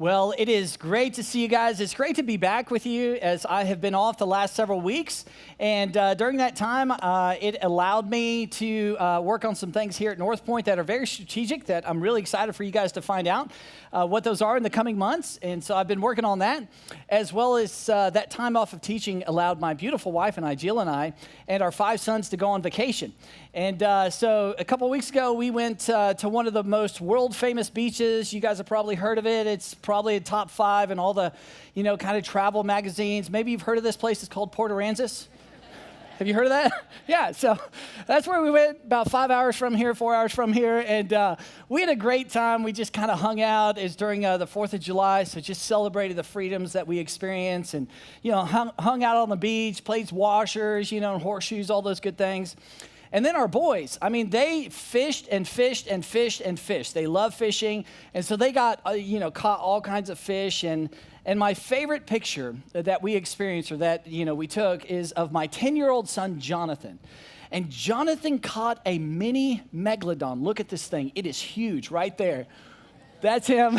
Well, it is great to see you guys. It's great to be back with you as I have been off the last several weeks. And during that time, it allowed me to work on some things here at North Point that are very strategic that I'm really excited for you guys to find out what those are in the coming months. And so I've been working on that, as well as that time off of teaching allowed my beautiful wife and I, Jill and I, and our 5 sons to go on vacation. And so a couple weeks ago, we went to one of the most world-famous beaches. You guys have probably heard of it. It's probably a top 5 in all the, kind of travel magazines. Maybe you've heard of this place. It's called Port Aransas. Have you heard of that? Yeah, so that's where we went, about 5 hours from here, 4 hours from here, and we had a great time. We just kind of hung out. It's during the 4th of July, so just celebrated the freedoms that we experienced and, hung out on the beach, played washers, horseshoes, all those good things. And then our boys, they fished and fished and fished and fished. They love fishing, and so they got, caught all kinds of fish. And my favorite picture that we experienced or that, we took is of my 10-year-old son, Jonathan. And Jonathan caught a mini megalodon. Look at this thing. It is huge right there. That's him.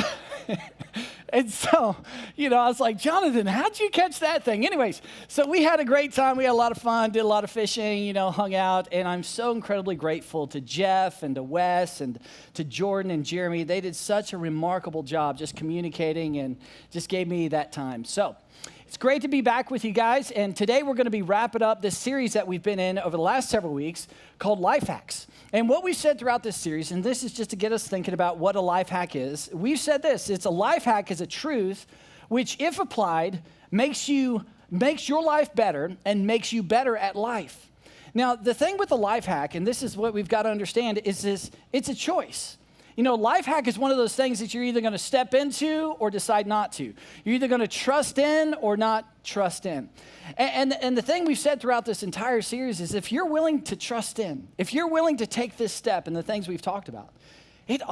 And so, I was like, Jonathan, how'd you catch that thing? Anyways, so we had a great time. We had a lot of fun, did a lot of fishing, hung out. And I'm so incredibly grateful to Jeff and to Wes and to Jordan and Jeremy. They did such a remarkable job just communicating and just gave me that time. So it's great to be back with you guys. And today we're going to be wrapping up this series that we've been in over the last several weeks called Life Hacks. And what we've said throughout this series, and this is just to get us thinking about what a life hack is, we've said this: it's a life hack is a truth which, if applied, makes your life better and makes you better at life. Now, the thing with the life hack, and this is what we've got to understand, is this: it's a choice. Life hack is one of those things that you're either going to step into or decide not to. You're either going to trust in or not trust in. And the thing we've said throughout this entire series is if you're willing to trust in, if you're willing to take this step in the things we've talked about, it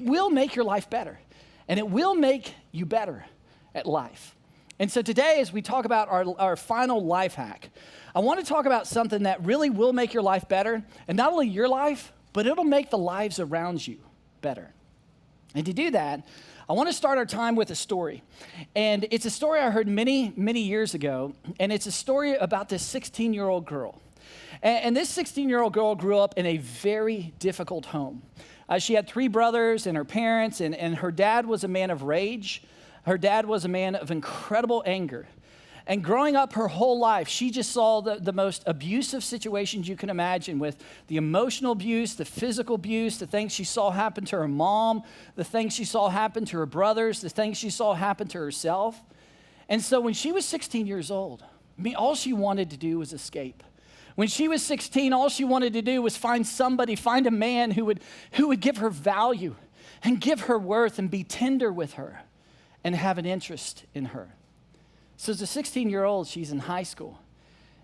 will make your life better. And it will make you better at life. And so today, as we talk about our final life hack, I want to talk about something that really will make your life better. And not only your life, but it'll make the lives around you better. And to do that, I want to start our time with a story. And it's a story I heard many, many years ago. And it's a story about this 16-year-old girl. And this 16-year-old girl grew up in a very difficult home. She had 3 brothers and her parents, and her dad was a man of rage. Her dad was a man of incredible anger. And growing up her whole life, she just saw the most abusive situations you can imagine, with the emotional abuse, the physical abuse, the things she saw happen to her mom, the things she saw happen to her brothers, the things she saw happen to herself. And so when she was 16 years old, all she wanted to do was escape. When she was 16, all she wanted to do was find a man who would give her value and give her worth and be tender with her and have an interest in her. So as a 16-year-old, she's in high school,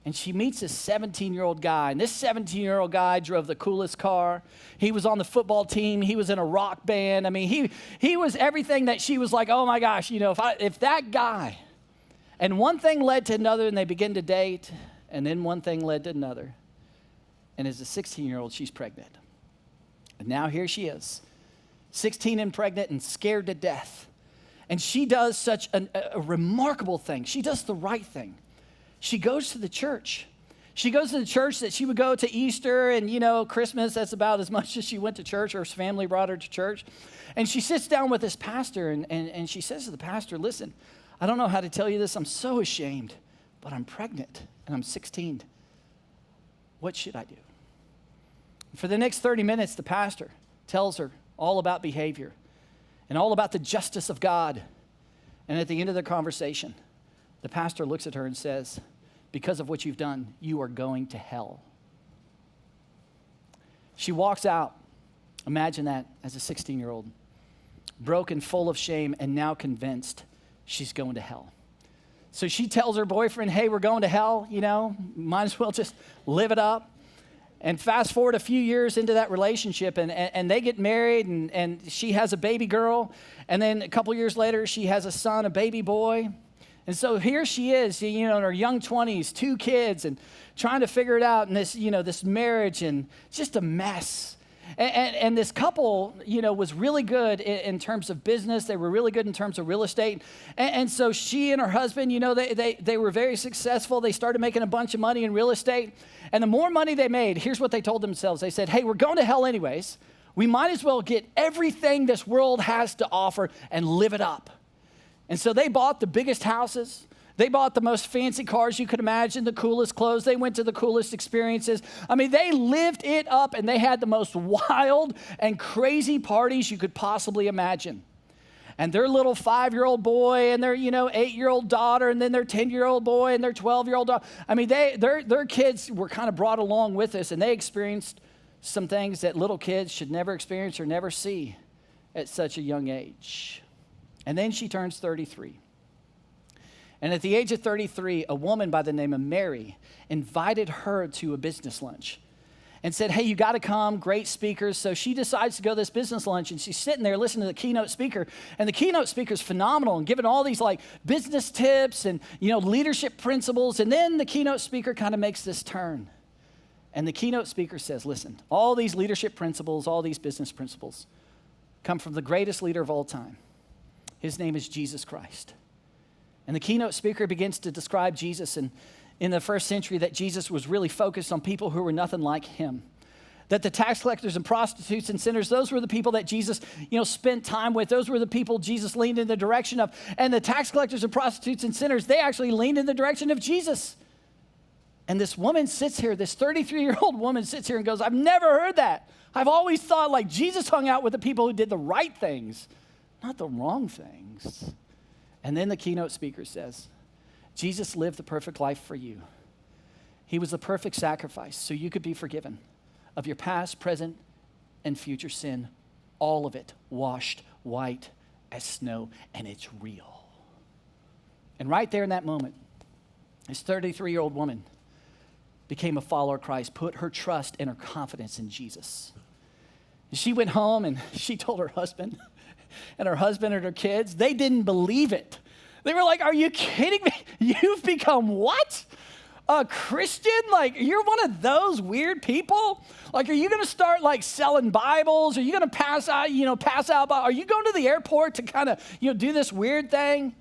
and she meets this 17-year-old guy. And this 17-year-old guy drove the coolest car. He was on the football team. He was in a rock band. He was everything that she was like, oh my gosh, if that guy. And one thing led to another, and they begin to date, and then one thing led to another. And as a 16-year-old, she's pregnant. And now here she is, 16 and pregnant and scared to death. And she does such a remarkable thing. She does the right thing. She goes to the church. She goes to the church that she would go to Easter and, Christmas. That's about as much as she went to church. Her family brought her to church. And she sits down with this pastor, and she says to the pastor, listen, I don't know how to tell you this. I'm so ashamed, but I'm pregnant, and I'm 16. What should I do? For the next 30 minutes, the pastor tells her all about behavior and all about the justice of God. And at the end of the conversation, the pastor looks at her and says, because of what you've done, you are going to hell. She walks out, imagine that, as a 16-year-old, broken, full of shame, and now convinced she's going to hell. So she tells her boyfriend, hey, we're going to hell, might as well just live it up. And fast forward a few years into that relationship, and they get married, and she has a baby girl. And then a couple years later, she has a son, a baby boy. And so here she is, in her young 20s, 2 kids, and trying to figure it out in this, this marriage, and just a mess. And this couple, was really good in terms of business. They were really good in terms of real estate. And so she and her husband, they were very successful. They started making a bunch of money in real estate. And the more money they made, here's what they told themselves. They said, hey, we're going to hell anyways. We might as well get everything this world has to offer and live it up. And so they bought the biggest houses. They bought the most fancy cars you could imagine, the coolest clothes. They went to the coolest experiences. I mean, they lived it up, and they had the most wild and crazy parties you could possibly imagine. And their little 5-year-old boy and their, 8-year-old daughter, and then their 10-year-old boy and their 12-year-old daughter. I mean, their kids were kind of brought along with this, and they experienced some things that little kids should never experience or never see at such a young age. And then she turns 33. And at the age of 33, a woman by the name of Mary invited her to a business lunch and said, hey, you got to come, great speakers. So she decides to go to this business lunch, and she's sitting there listening to the keynote speaker. And the keynote speaker is phenomenal and giving all these business tips and, leadership principles. And then the keynote speaker kind of makes this turn. And the keynote speaker says, listen, all these leadership principles, all these business principles come from the greatest leader of all time. His name is Jesus Christ. And the keynote speaker begins to describe Jesus, and in the first century that Jesus was really focused on people who were nothing like him. That the tax collectors and prostitutes and sinners, those were the people that Jesus, spent time with. Those were the people Jesus leaned in the direction of. And the tax collectors and prostitutes and sinners, they actually leaned in the direction of Jesus. And this woman sits here, this 33-year-old woman sits here and goes, I've never heard that. I've always thought Jesus hung out with the people who did the right things, not the wrong things. And then the keynote speaker says, Jesus lived the perfect life for you. He was the perfect sacrifice so you could be forgiven of your past, present, and future sin, all of it washed white as snow, and it's real. And right there in that moment, this 33-year-old woman became a follower of Christ, put her trust and her confidence in Jesus. And she went home and she told her husband, and her husband and her kids, they didn't believe it. They were like, are you kidding me? You've become what? A Christian? You're one of those weird people? Are you going to start selling Bibles? Are you going to pass out are you going to the airport to kind of, do this weird thing?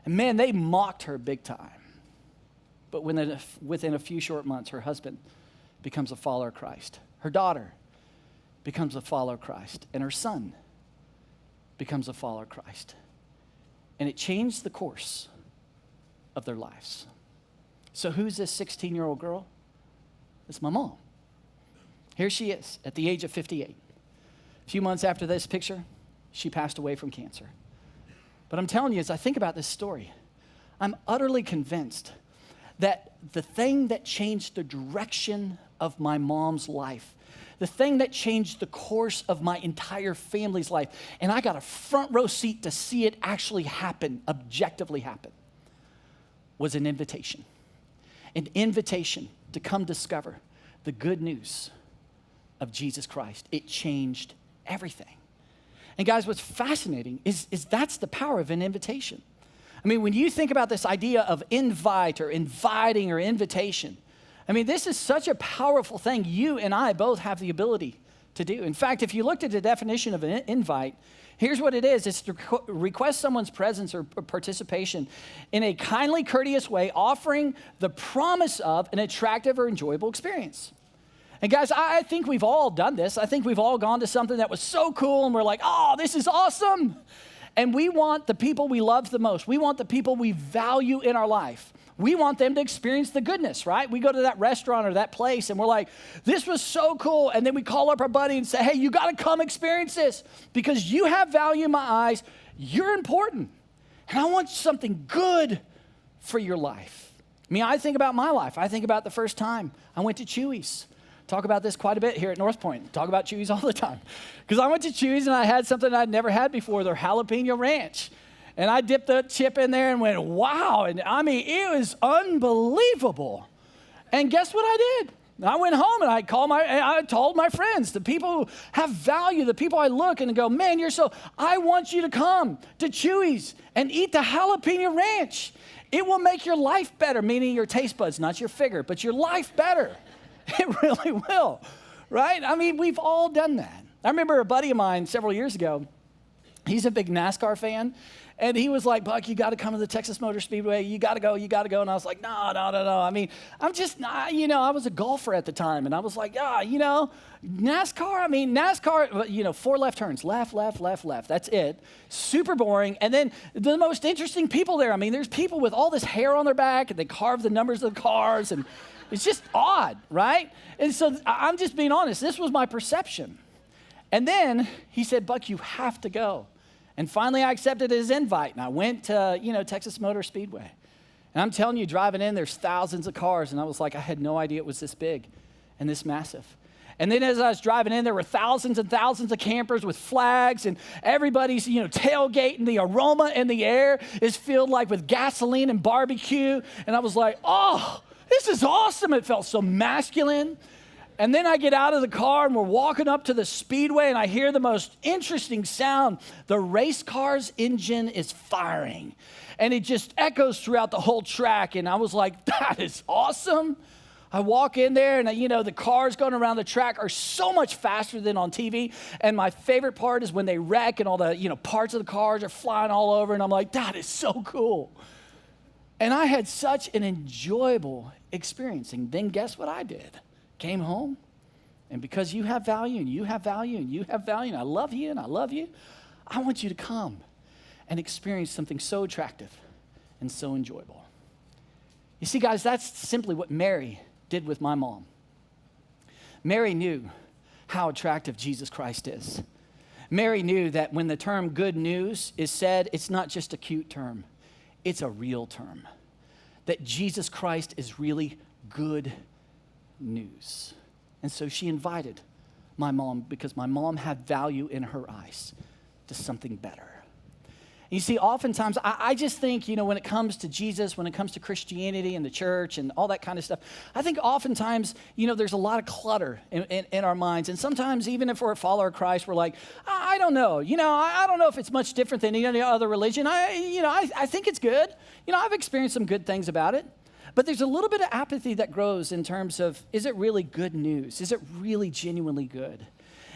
And man, they mocked her big time. But within a few short months, her husband becomes a follower of Christ. Her daughter becomes a follower of Christ. And her son becomes a follower of Christ. And it changed the course of their lives. So who's this 16-year-old girl? It's my mom. Here she is at the age of 58. A few months after this picture, she passed away from cancer. But I'm telling you, as I think about this story, I'm utterly convinced that the thing that changed the direction of my mom's life, the thing that changed the course of my entire family's life, and I got a front row seat to see it actually happen, objectively happen, was an invitation. An invitation to come discover the good news of Jesus Christ. It changed everything. And guys, what's fascinating is that's the power of an invitation. I mean, when you think about this idea of invite or inviting or invitation, I mean, this is such a powerful thing. You and I both have the ability to do. In fact, if you looked at the definition of an invite, here's what it is. It's to request someone's presence or participation in a kindly, courteous way, offering the promise of an attractive or enjoyable experience. And guys, I think we've all done this. I think we've all gone to something that was so cool and we're like, oh, this is awesome. And we want the people we love the most. We want the people we value in our life. We want them to experience the goodness, right? We go to that restaurant or that place and we're like, this was so cool. And then we call up our buddy and say, hey, you got to come experience this because you have value in my eyes. You're important. And I want something good for your life. I mean, I think about my life. I think about the first time I went to Chewy's. Talk about this quite a bit here at North Point. Talk about Chewy's all the time. Because I went to Chewy's and I had something I'd never had before, their jalapeno ranch. And I dipped the chip in there and went, wow. And I mean, it was unbelievable. And guess what I did? I went home and I told my friends, the people who have value, the people I look and go, man, I want you to come to Chewy's and eat the jalapeno ranch. It will make your life better, meaning your taste buds, not your figure, but your life better. It really will. right? I mean, we've all done that. I remember a buddy of mine several years ago, he's a big NASCAR fan. And he was like, Buck, you got to come to the Texas Motor Speedway. You got to go. And I was like, no. I mean, I'm just not, I was a golfer at the time. And I was like, NASCAR, 4 left turns, left. That's it. Super boring. And then the most interesting people there. I mean, there's people with all this hair on their back and they carve the numbers of the cars. And it's just odd, right? And so I'm just being honest. This was my perception. And then he said, Buck, you have to go. And finally, I accepted his invite, and I went to, Texas Motor Speedway. And I'm telling you, driving in, there's thousands of cars, and I was like, I had no idea it was this big and this massive. And then as I was driving in, there were thousands and thousands of campers with flags, and everybody's, tailgating. The aroma in the air is filled like with gasoline and barbecue. And I was like, oh, this is awesome. It felt so masculine. And then I get out of the car and we're walking up to the speedway and I hear the most interesting sound. The race car's engine is firing. And it just echoes throughout the whole track. And I was like, that is awesome. I walk in there and, the cars going around the track are so much faster than on TV. And my favorite part is when they wreck and all the, parts of the cars are flying all over. And I'm like, that is so cool. And I had such an enjoyable experience. And then guess what I did? Came home, and because you have value, and you have value, and you have value, and I love you, I want you to come and experience something so attractive and so enjoyable. You see, guys, that's simply what Mary did with my mom. Mary knew how attractive Jesus Christ is. Mary knew that when the term good news is said, it's not just a cute term, it's a real term. That Jesus Christ is really good news. And so she invited my mom because my mom had value in her eyes to something better. You see, oftentimes, I just think, when it comes to Jesus, when it comes to Christianity and the church and all that kind of stuff, I think oftentimes, there's a lot of clutter in our minds. And sometimes, even if we're a follower of Christ, we're like, I don't know. I don't know if it's much different than any other religion. I think it's good. I've experienced some good things about it. But there's a little bit of apathy that grows in terms of, is it really good news? Is it really genuinely good?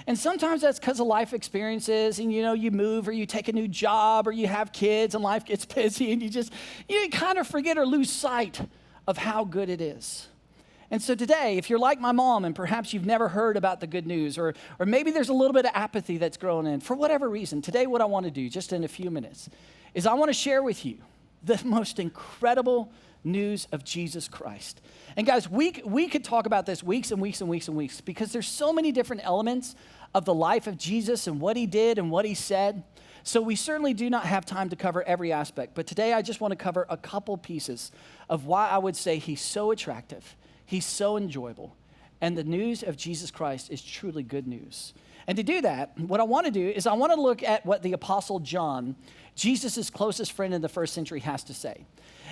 And sometimes that's because of life experiences and, you move or you take a new job or you have kids and life gets busy and you kind of forget or lose sight of how good it is. And so today, if you're like my mom and perhaps you've never heard about the good news or maybe there's a little bit of apathy that's grown in, for whatever reason, today what I want to do just in a few minutes is I want to share with you the most incredible news of Jesus Christ. And guys, we could talk about this weeks and weeks and weeks and weeks because there's so many different elements of the life of Jesus and what he did and what he said. So we certainly do not have time to cover every aspect. But today I just want to cover a couple pieces of why I would say he's so attractive, he's so enjoyable, and the news of Jesus Christ is truly good news. And to do that, what I want to do is I want to look at what the Apostle John, Jesus' closest friend in the first century, has to say.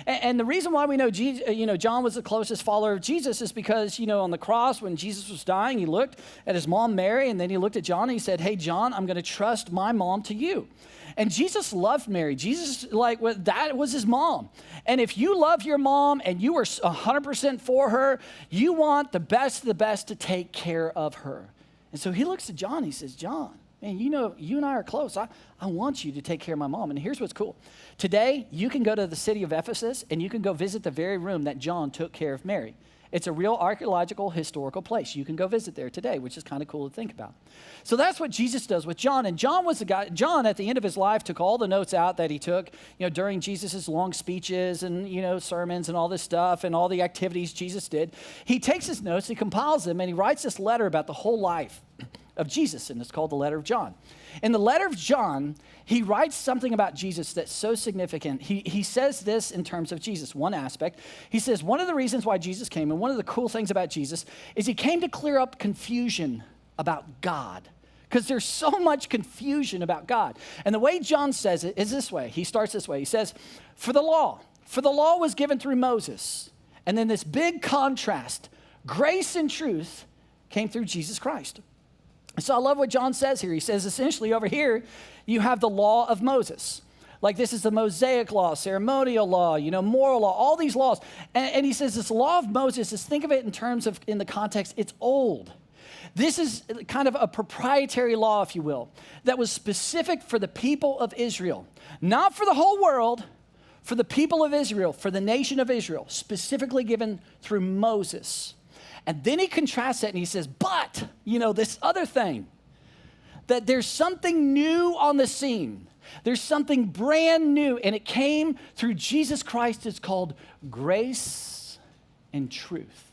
And the reason why we know John was the closest follower of Jesus is because, on the cross when Jesus was dying, he looked at his mom Mary, and then he looked at John and he said, hey, John, I'm going to trust my mom to you. And Jesus loved Mary. Jesus, that was his mom. And if you love your mom and you are 100% for her, you want the best of the best to take care of her. And so he looks at John, he says, John, man, you and I are close. I want you to take care of my mom. And here's what's cool. Today, you can go to the city of Ephesus and you can go visit the very room that John took care of Mary. It's a real archaeological, historical place. You can go visit there today, which is kind of cool to think about. So that's what Jesus does with John. And John was the guy, John at the end of his life took all the notes out that he took, during Jesus' long speeches and, sermons and all this stuff and all the activities Jesus did. He takes his notes, he compiles them, and he writes this letter about the whole life of Jesus, and it's called the letter of John. In the letter of John, he writes something about Jesus that's so significant. He says this in terms of Jesus, one aspect. He says, one of the reasons why Jesus came, and one of the cool things about Jesus, is he came to clear up confusion about God. Because there's so much confusion about God. And the way John says it is this way. He starts this way. He says, for the law was given through Moses. And then this big contrast, grace and truth came through Jesus Christ. So I love what John says here. He says, essentially over here, you have the law of Moses. Like this is the Mosaic law, ceremonial law, moral law, all these laws. And he says this law of Moses is, think of it in terms of, in the context, it's old. This is kind of a proprietary law, if you will, that was specific for the people of Israel, not for the whole world, for the people of Israel, for the nation of Israel, specifically given through Moses. And then he contrasts it and he says, but, this other thing, that there's something new on the scene. There's something brand new, and it came through Jesus Christ. It's called grace and truth,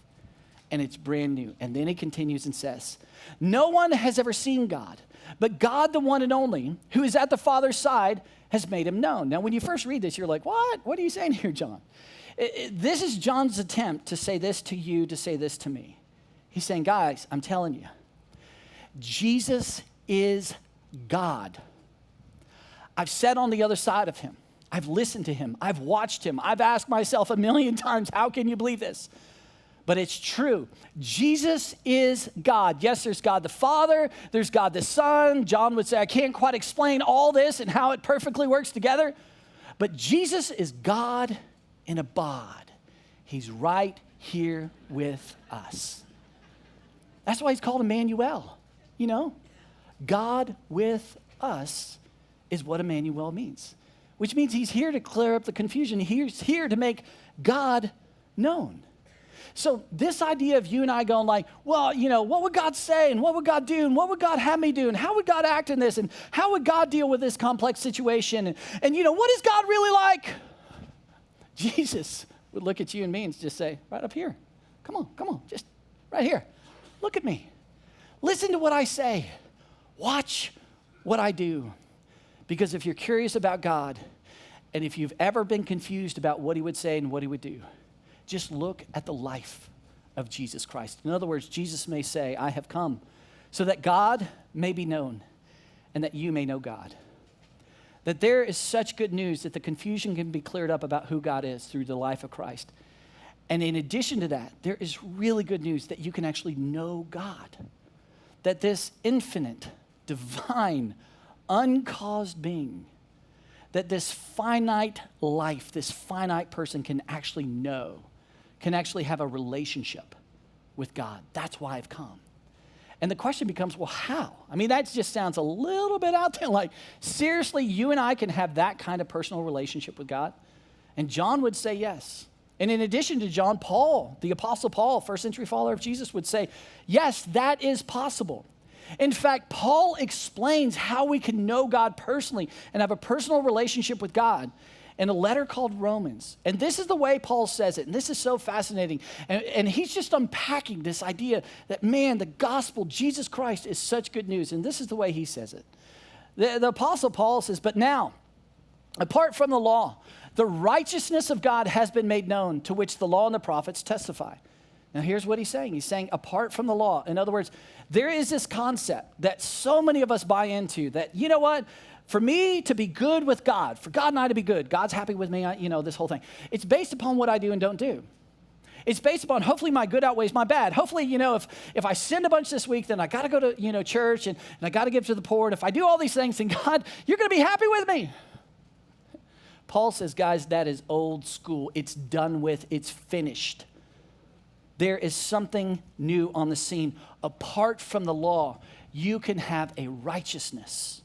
and it's brand new. And then he continues and says, no one has ever seen God, but God, the one and only, who is at the Father's side, has made him known. Now, when you first read this, you're like, what? What are you saying here, John? This is John's attempt to say this to you, to say this to me. He's saying, guys, I'm telling you, Jesus is God. I've sat on the other side of him. I've listened to him. I've watched him. I've asked myself a million times, how can you believe this? But it's true. Jesus is God. Yes, there's God the Father. There's God the Son. John would say, I can't quite explain all this and how it perfectly works together. But Jesus is God in a bod. He's right here with us. That's why he's called Emmanuel. God with us is what Emmanuel means, which means he's here to clear up the confusion. He's here to make God known. So this idea of you and I going like, well, what would God say and what would God do and what would God have me do and how would God act in this and how would God deal with this complex situation and what is God really like? Jesus would look at you and me and just say, right up here, come on, just right here. Look at me. Listen to what I say. Watch what I do. Because if you're curious about God and if you've ever been confused about what he would say and what he would do, just look at the life of Jesus Christ. In other words, Jesus may say, I have come so that God may be known and that you may know God. That there is such good news that the confusion can be cleared up about who God is through the life of Christ. And in addition to that, there is really good news that you can actually know God. That this infinite, divine, uncaused being, that this finite life, this finite person can actually know, can actually have a relationship with God. That's why I've come. And the question becomes, well, how? I mean, that just sounds a little bit out there. Like, seriously, you and I can have that kind of personal relationship with God? And John would say yes. And in addition to John, Paul, the Apostle Paul, first century follower of Jesus, would say, yes, that is possible. In fact, Paul explains how we can know God personally and have a personal relationship with God in a letter called Romans. And this is the way Paul says it. And this is so fascinating. And he's just unpacking this idea that, man, the gospel, Jesus Christ, is such good news. And this is the way he says it. The Apostle Paul says, but now, apart from the law, the righteousness of God has been made known, to which the law and the prophets testify. Now, here's what he's saying. He's saying, apart from the law. In other words, there is this concept that so many of us buy into that, you know what? For me to be good with God, for God and I to be good, God's happy with me, this whole thing. It's based upon what I do and don't do. It's based upon hopefully my good outweighs my bad. Hopefully, if I sin a bunch this week, then I got to go to, church and I got to give to the poor. And if I do all these things, then God, you're going to be happy with me. Paul says, guys, that is old school. It's done with. It's finished. There is something new on the scene. Apart from the law, you can have a righteousness.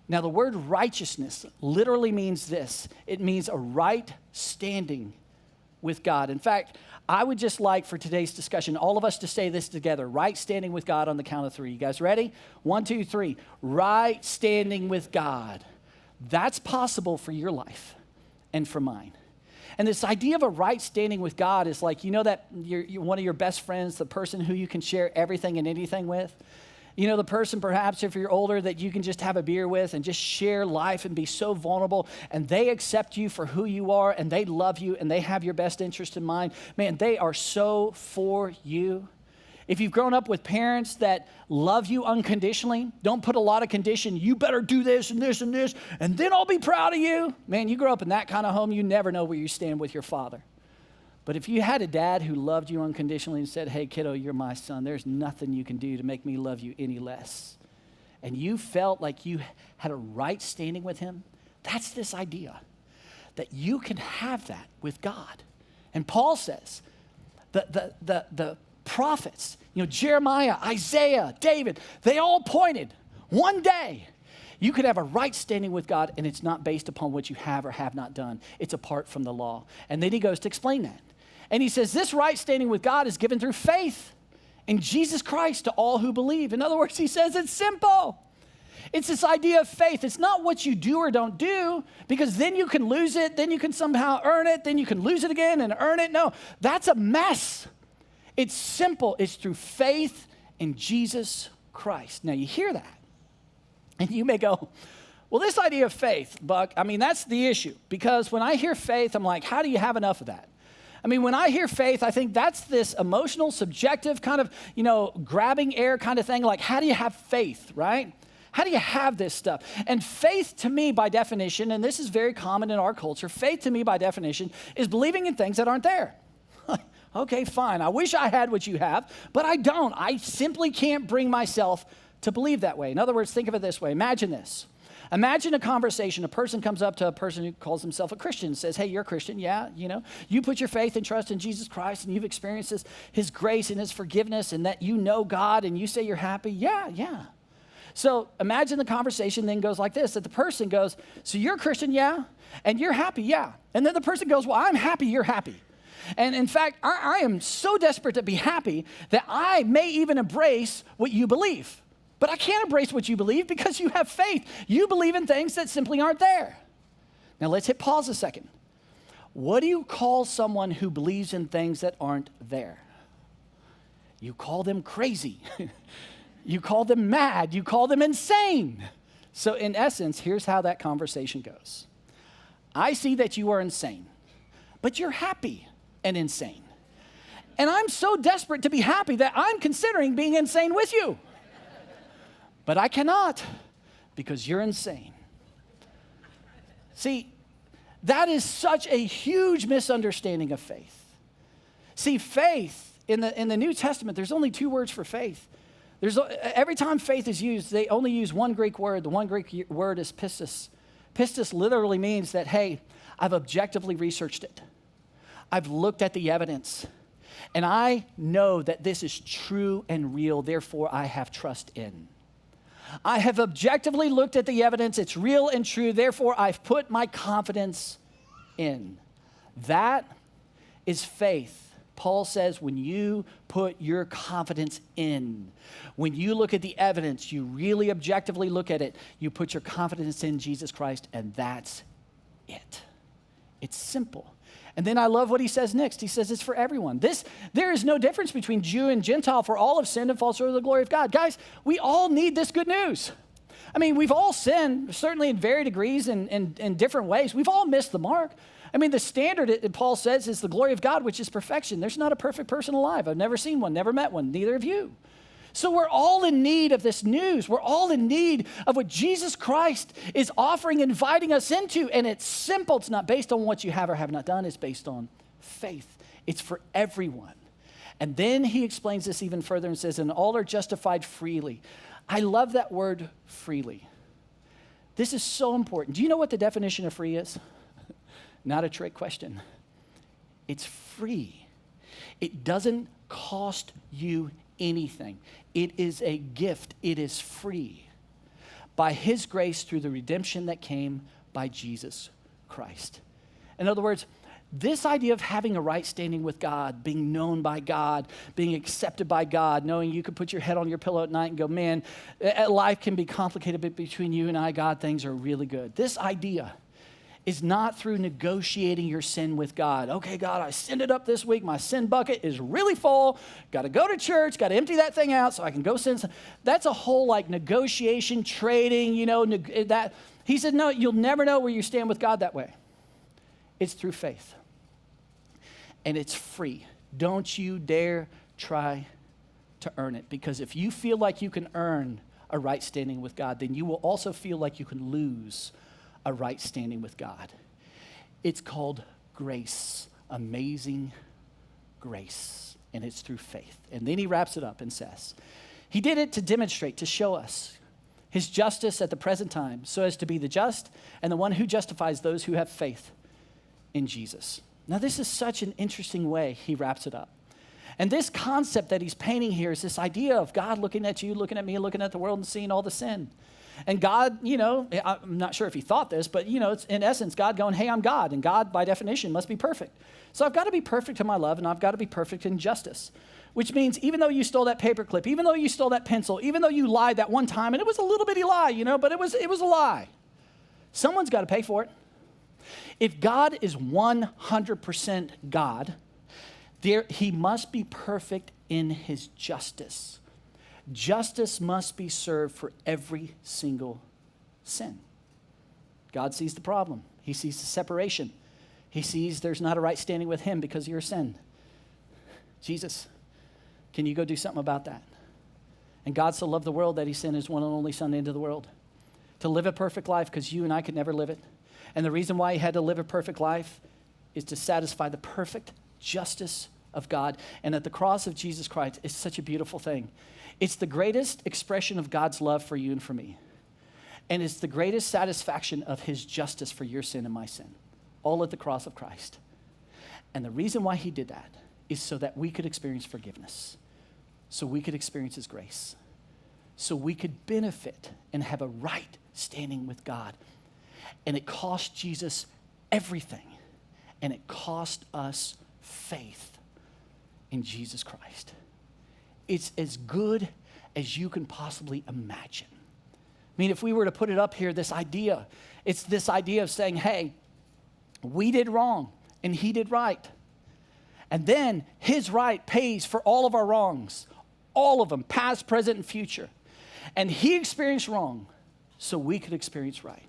Now, the word righteousness literally means this. It means a right standing with God. In fact, I would just like for today's discussion, all of us to say this together. Right standing with God on the count of three. You guys ready? 1, 2, 3. Right standing with God. That's possible for your life and for mine. And this idea of a right standing with God is like, that you're one of your best friends, the person who you can share everything and anything with. The person perhaps if you're older that you can just have a beer with and just share life and be so vulnerable and they accept you for who you are and they love you and they have your best interest in mind. Man, they are so for you. If you've grown up with parents that love you unconditionally, don't put a lot of condition, you better do this and this and this, and then I'll be proud of you. Man, you grow up in that kind of home, you never know where you stand with your father. But if you had a dad who loved you unconditionally and said, hey, kiddo, you're my son, there's nothing you can do to make me love you any less, and you felt like you had a right standing with him, that's this idea that you can have that with God. And Paul says the prophets, Jeremiah, Isaiah, David, they all pointed one day you could have a right standing with God, and it's not based upon what you have or have not done. It's apart from the law. And then he goes to explain that. And he says, this right standing with God is given through faith in Jesus Christ to all who believe. In other words, he says it's simple. It's this idea of faith. It's not what you do or don't do, because then you can lose it, then you can somehow earn it, then you can lose it again and earn it. No, that's a mess. It's simple. It's through faith in Jesus Christ. Now, you hear that, and you may go, well, this idea of faith, Buck, that's the issue. Because when I hear faith, I'm like, how do you have enough of that? When I hear faith, I think that's this emotional, subjective kind of, grabbing air kind of thing. Like, how do you have faith, right? How do you have this stuff? And faith to me, by definition, and this is very common in our culture, faith to me, by definition, is believing in things that aren't there. Okay, fine. I wish I had what you have, but I don't. I simply can't bring myself to believe that way. In other words, think of it this way. Imagine this. Imagine a conversation. A person comes up to a person who calls himself a Christian and says, hey, you're a Christian. Yeah, you put your faith and trust in Jesus Christ, and you've experienced his grace and his forgiveness, and that you know God, and you say you're happy. Yeah. So imagine the conversation then goes like this, that the person goes, so you're a Christian, yeah, and you're happy, yeah. And then the person goes, well, I'm happy, you're happy. And in fact, I am so desperate to be happy that I may even embrace what you believe. But I can't embrace what you believe because you have faith. You believe in things that simply aren't there. Now let's hit pause a second. What do you call someone who believes in things that aren't there? You call them crazy. You call them mad. You call them insane. So in essence, here's how that conversation goes. I see that you are insane, but you're happy and insane. And I'm so desperate to be happy that I'm considering being insane with you. But I cannot, because you're insane. See, that is such a huge misunderstanding of faith. See, faith, in the New Testament, there's only two words for faith. Every time faith is used, they only use one Greek word. The one Greek word is pistis. Pistis literally means that, hey, I've objectively researched it. I've looked at the evidence, and I know that this is true and real, therefore I have trust in. I have objectively looked at the evidence, it's real and true, therefore I've put my confidence in. That is faith. Paul says when you put your confidence in, when you look at the evidence, you really objectively look at it, you put your confidence in Jesus Christ, and that's it. It's simple. And then I love what he says next. He says it's for everyone. There is no difference between Jew and Gentile, for all have sinned and fall short of the glory of God. Guys, we all need this good news. We've all sinned, certainly in varying degrees and in different ways. We've all missed the mark. The standard, Paul says, is the glory of God, which is perfection. There's not a perfect person alive. I've never seen one, never met one, neither have you. So we're all in need of this news. We're all in need of what Jesus Christ is offering, inviting us into. And it's simple. It's not based on what you have or have not done. It's based on faith. It's for everyone. And then he explains this even further and says, and all are justified freely. I love that word, freely. This is so important. Do you know what the definition of free is? Not a trick question. It's free. It doesn't cost you anything. It is a gift. It is free by his grace through the redemption that came by Jesus Christ. In other words, this idea of having a right standing with God, being known by God, being accepted by God, knowing you could put your head on your pillow at night and go, man, life can be complicated, but between you and I, God, things are really good. This idea is not through negotiating your sin with God. Okay, God, I sinned it up this week. My sin bucket is really full. Got to go to church. Got to empty that thing out so I can go sin. That's a whole negotiation, trading, that. He said, no, you'll never know where you stand with God that way. It's through faith. And it's free. Don't you dare try to earn it. Because if you feel like you can earn a right standing with God, then you will also feel like you can lose a right standing with God. It's called grace, amazing grace, and it's through faith. And then he wraps it up and says, he did it to demonstrate, to show us his justice at the present time, so as to be the just and the one who justifies those who have faith in Jesus. Now, this is such an interesting way he wraps it up. And this concept that he's painting here is this idea of God looking at you, looking at me, looking at the world and seeing all the sin. And God, I'm not sure if he thought this, but, it's in essence, God going, hey, I'm God. And God, by definition, must be perfect. So I've got to be perfect in my love, and I've got to be perfect in justice, which means even though you stole that paperclip, even though you stole that pencil, even though you lied that one time, and it was a little bitty lie, but it was a lie, someone's got to pay for it. If God is 100% God, he must be perfect in his justice. Justice must be served for every single sin. God sees the problem. He sees the separation. He sees there's not a right standing with him because of your sin. Jesus, can you go do something about that? And God so loved the world that he sent his one and only son into the world to live a perfect life because you and I could never live it. And the reason why he had to live a perfect life is to satisfy the perfect justice of God. And at the cross of Jesus Christ is such a beautiful thing. It's the greatest expression of God's love for you and for me. And it's the greatest satisfaction of his justice for your sin and my sin, all at the cross of Christ. And the reason why he did that is so that we could experience forgiveness, so we could experience his grace, so we could benefit and have a right standing with God. And it cost Jesus everything, and it cost us faith in Jesus Christ. It's as good as you can possibly imagine. I mean, if we were to put it up here, it's this idea of saying, hey, we did wrong and he did right. And then his right pays for all of our wrongs, all of them, past, present, and future. And he experienced wrong so we could experience right.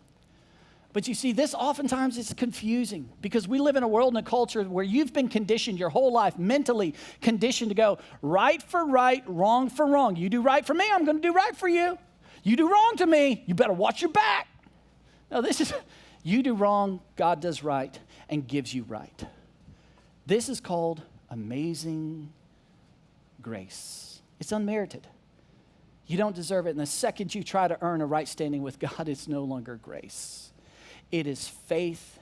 But you see, this oftentimes is confusing because we live in a world and a culture where you've been conditioned your whole life, mentally conditioned to go right for right, wrong for wrong. You do right for me, I'm going to do right for you. You do wrong to me, you better watch your back. No, you do wrong, God does right and gives you right. This is called amazing grace. It's unmerited. You don't deserve it. And the second you try to earn a right standing with God, it's no longer grace. It is faith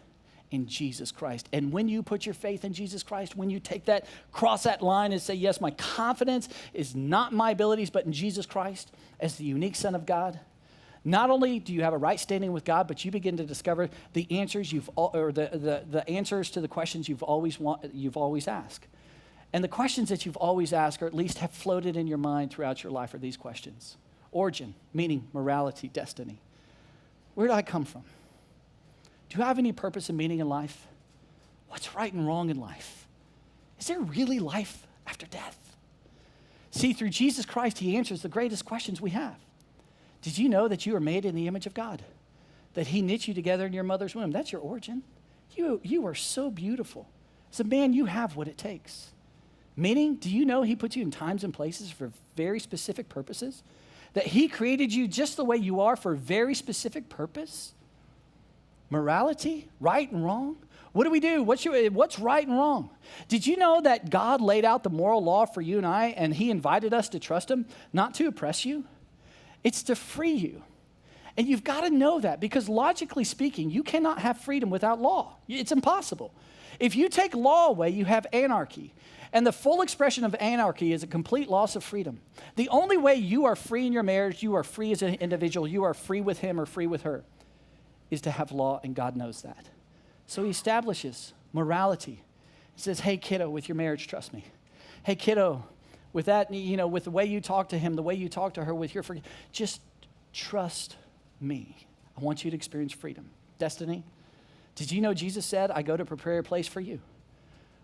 in Jesus Christ. And when you put your faith in Jesus Christ, when you cross that line and say, yes, my confidence is not in my abilities, but in Jesus Christ as the unique Son of God, not only do you have a right standing with God, but you begin to discover the answers the answers to the questions you've always asked. And the questions that you've always asked, or at least have floated in your mind throughout your life, are these questions. Origin, meaning, morality, destiny. Where did I come from? Do you have any purpose and meaning in life? What's right and wrong in life? Is there really life after death? See, through Jesus Christ, he answers the greatest questions we have. Did you know that you are made in the image of God? That he knit you together in your mother's womb? That's your origin. You are so beautiful. As a man, you have what it takes. Meaning, do you know he put you in times and places for very specific purposes? That he created you just the way you are for a very specific purpose? Morality, right and wrong. What do we do? What's right and wrong? Did you know that God laid out the moral law for you and I, and he invited us to trust him, not to oppress you? It's to free you. And you've got to know that because logically speaking, you cannot have freedom without law. It's impossible. If you take law away, you have anarchy. And the full expression of anarchy is a complete loss of freedom. The only way you are free in your marriage, you are free as an individual, you are free with him or free with her, is to have law, and God knows that. So he establishes morality. He says, hey, kiddo, with your marriage, trust me. Hey, kiddo, with that, with the way you talk to him, the way you talk to her, with your just trust me. I want you to experience freedom. Destiny. Did you know Jesus said, I go to prepare a place for you?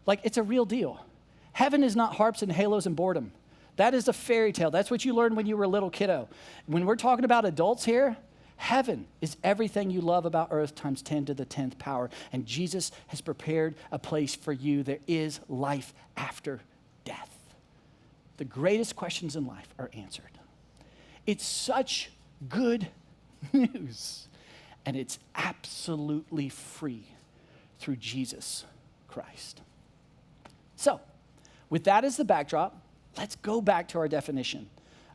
Like, it's a real deal. Heaven is not harps and halos and boredom. That is a fairy tale. That's what you learned when you were a little kiddo. When we're talking about adults here, heaven is everything you love about earth times 10 to the 10th power. And Jesus has prepared a place for you. There is life after death. The greatest questions in life are answered. It's such good news. And it's absolutely free through Jesus Christ. So, with that as the backdrop, let's go back to our definition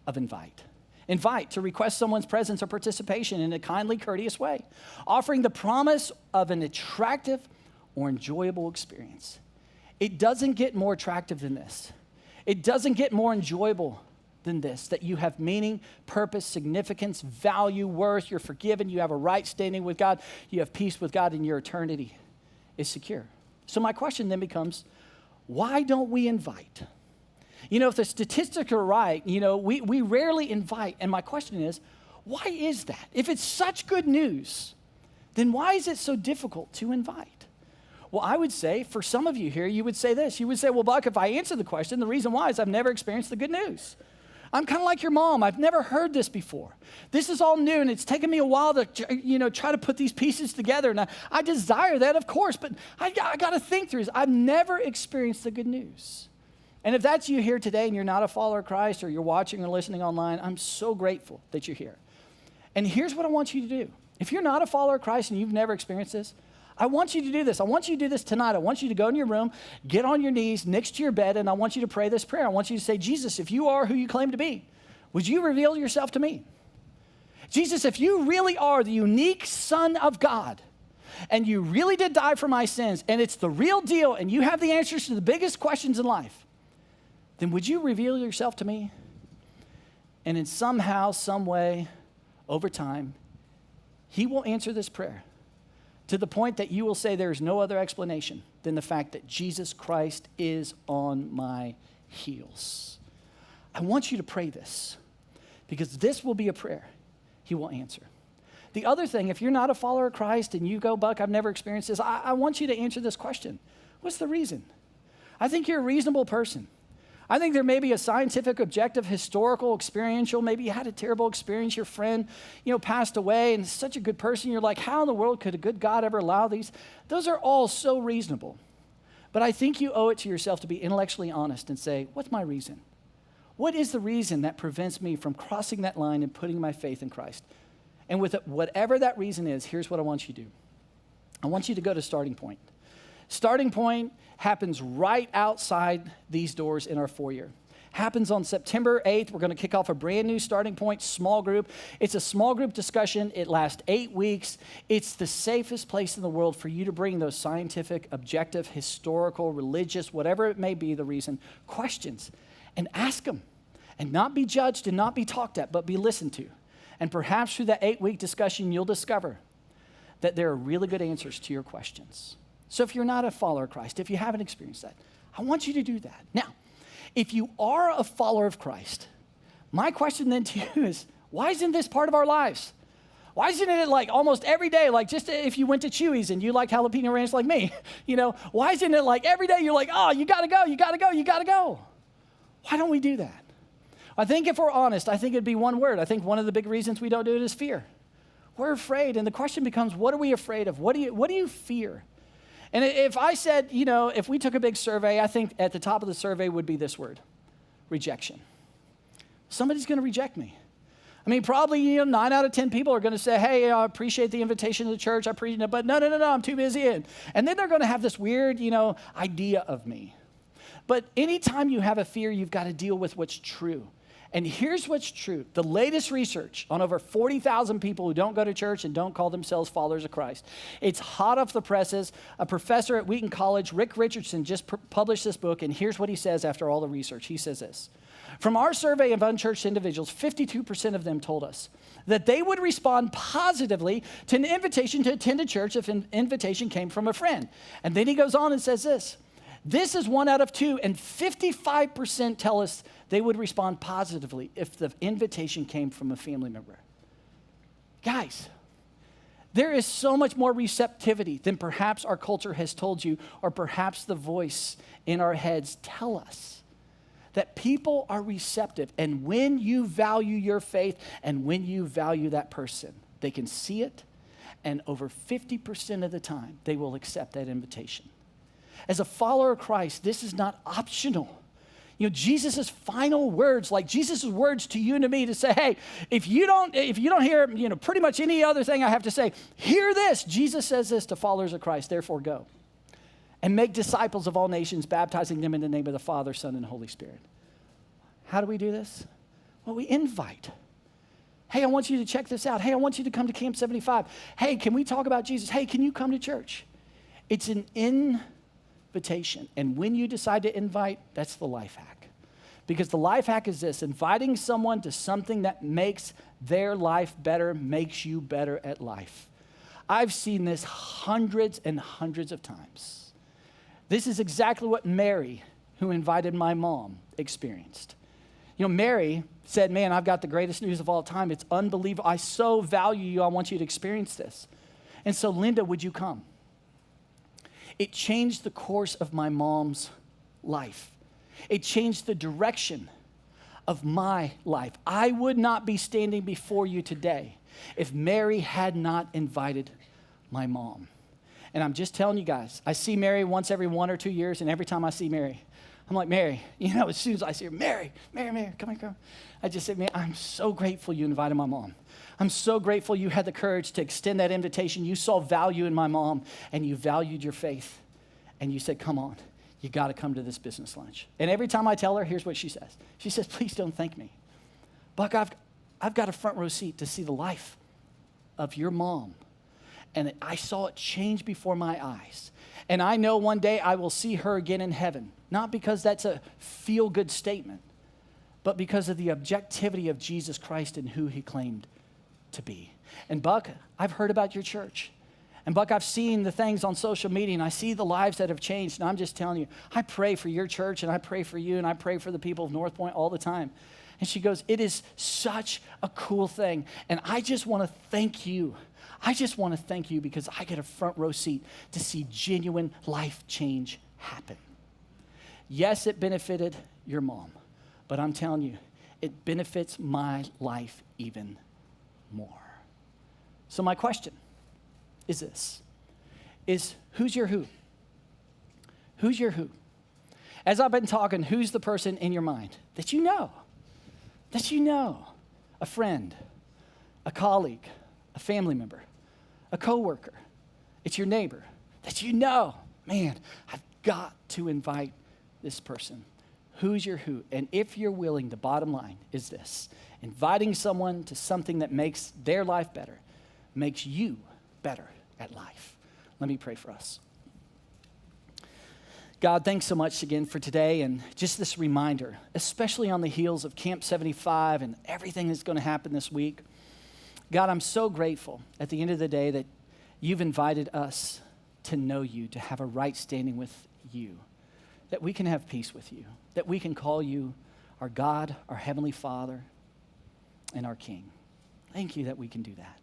of invite. Invite, to request someone's presence or participation in a kindly, courteous way, offering the promise of an attractive or enjoyable experience. It doesn't get more attractive than this. It doesn't get more enjoyable than this, that you have meaning, purpose, significance, value, worth, you're forgiven, you have a right standing with God, you have peace with God, and your eternity is secure. So my question then becomes, why don't we invite? You know, if the statistics are right, you know, we rarely invite. And my question is, why is that? If it's such good news, then why is it so difficult to invite? Well, I would say for some of you here, you would say this. You would say, well, Buck, if I answer the question, the reason why is I've never experienced the good news. I'm kind of like your mom. I've never heard this before. This is all new, and it's taken me a while to, you know, try to put these pieces together. And I desire that, of course, but I got to think through this. I've never experienced the good news. And if that's you here today and you're not a follower of Christ, or you're watching or listening online, I'm so grateful that you're here. And here's what I want you to do. If you're not a follower of Christ and you've never experienced this, I want you to do this. I want you to do this tonight. I want you to go in your room, get on your knees next to your bed, and I want you to pray this prayer. I want you to say, Jesus, if you are who you claim to be, would you reveal yourself to me? Jesus, if you really are the unique Son of God, and you really did die for my sins, and it's the real deal, and you have the answers to the biggest questions in life, then would you reveal yourself to me? And in somehow, some way, over time, he will answer this prayer, to the point that you will say there is no other explanation than the fact that Jesus Christ is on my heels. I want you to pray this, because this will be a prayer he will answer. The other thing, if you're not a follower of Christ and you go, Buck, I've never experienced this, I want you to answer this question. What's the reason? I think you're a reasonable person. I think there may be a scientific, objective, historical, experiential. Maybe you had a terrible experience. Your friend, you know, passed away, and such a good person. You're like, how in the world could a good God ever allow these? Those are all so reasonable. But I think you owe it to yourself to be intellectually honest and say, what's my reason? What is the reason that prevents me from crossing that line and putting my faith in Christ? And with whatever that reason is, here's what I want you to do. I want you to go to Starting Point. Starting Point happens right outside these doors in our foyer. Happens on September 8th. We're going to kick off a brand new Starting Point small group. It's a small group discussion. It lasts 8 weeks. It's the safest place in the world for you to bring those scientific, objective, historical, religious, whatever it may be the reason, questions, and ask them, and not be judged and not be talked at, but be listened to. And perhaps through that 8-week discussion, you'll discover that there are really good answers to your questions. So if you're not a follower of Christ, if you haven't experienced that, I want you to do that. Now, if you are a follower of Christ, my question then to you is, why isn't this part of our lives? Why isn't it like almost every day, like just if you went to Chewy's and you like jalapeno ranch like me, you know, why isn't it like every day you're like, oh, you gotta go, you gotta go, you gotta go? Why don't we do that? I think if we're honest, I think it'd be one word. I think one of the big reasons we don't do it is fear. We're afraid, and the question becomes, what are we afraid of? What do you fear? And if I said, you know, if we took a big survey, I think at the top of the survey would be this word, rejection. Somebody's going to reject me. I mean, probably, you know, 9 out of 10 people are going to say, hey, I appreciate the invitation to the church, but no, I'm too busy. And then they're going to have this weird, you know, idea of me. But anytime you have a fear, you've got to deal with what's true. And here's what's true. The latest research on over 40,000 people who don't go to church and don't call themselves followers of Christ. It's hot off the presses. A professor at Wheaton College, Rick Richardson, just published this book, and here's what he says after all the research. He says this. From our survey of unchurched individuals, 52% of them told us that they would respond positively to an invitation to attend a church if an invitation came from a friend. And then he goes on and says this. This is 1 out of 2, and 55% tell us they would respond positively if the invitation came from a family member. Guys, there is so much more receptivity than perhaps our culture has told you, or perhaps the voice in our heads tell us. That people are receptive, and when you value your faith and when you value that person, they can see it, and over 50% of the time, they will accept that invitation. As a follower of Christ, this is not optional. You know, Jesus' final words, like Jesus' words to you and to me to say, hey, if you don't hear, you know, pretty much any other thing I have to say, hear this. Jesus says this to followers of Christ, therefore go and make disciples of all nations, baptizing them in the name of the Father, Son, and Holy Spirit. How do we do this? Well, we invite. Hey, I want you to check this out. Hey, I want you to come to Camp 75. Hey, can we talk about Jesus? Hey, can you come to church? It's an invitation. And when you decide to invite, that's the life hack. Because the life hack is this: inviting someone to something that makes their life better makes you better at life. I've seen this hundreds and hundreds of times. This is exactly what Mary, who invited my mom, experienced. You know, Mary said, man, I've got the greatest news of all time. It's unbelievable. I so value you. I want you to experience this. And so, Linda, would you come? It changed the course of my mom's life. It changed the direction of my life. I would not be standing before you today if Mary had not invited my mom. And I'm just telling you guys, I see Mary once every 1 or 2 years, and every time I see Mary, I'm like, Mary, you know, as soon as I see her, Mary, come here. I just say, man, I'm so grateful you invited my mom. I'm so grateful you had the courage to extend that invitation. You saw value in my mom, and you valued your faith. And you said, come on, you got to come to this business lunch. And every time I tell her, here's what she says. She says, please don't thank me. Buck, I've got a front row seat to see the life of your mom. And I saw it change before my eyes. And I know one day I will see her again in heaven. Not because that's a feel-good statement, but because of the objectivity of Jesus Christ and who he claimed to be. And Buck, I've heard about your church. And Buck, I've seen the things on social media, and I see the lives that have changed. And I'm just telling you, I pray for your church, and I pray for you, and I pray for the people of North Point all the time. And she goes, it is such a cool thing. And I just want to thank you. I just want to thank you because I get a front row seat to see genuine life change happen. Yes, it benefited your mom, but I'm telling you, it benefits my life even more. So my question is this, who's your who? Who's your who? As I've been talking, who's the person in your mind that you know? A friend, a colleague, a family member, a coworker. It's your neighbor that you know, man, I've got to invite this person. Who's your who? And if you're willing, the bottom line is this: inviting someone to something that makes their life better makes you better at life. Let me pray for us. God, thanks so much again for today and just this reminder, especially on the heels of Camp 75 and everything that's going to happen this week. God, I'm so grateful at the end of the day that you've invited us to know you, to have a right standing with you, that we can have peace with you, that we can call you our God, our Heavenly Father, and our King. Thank you that we can do that.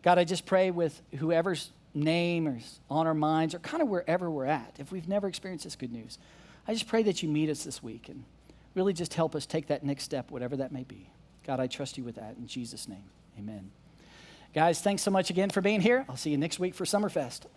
God, I just pray with whoever's name is on our minds or kind of wherever we're at, if we've never experienced this good news, I just pray that you meet us this week and really just help us take that next step, whatever that may be. God, I trust you with that. In Jesus' name, amen. Guys, thanks so much again for being here. I'll see you next week for Summerfest.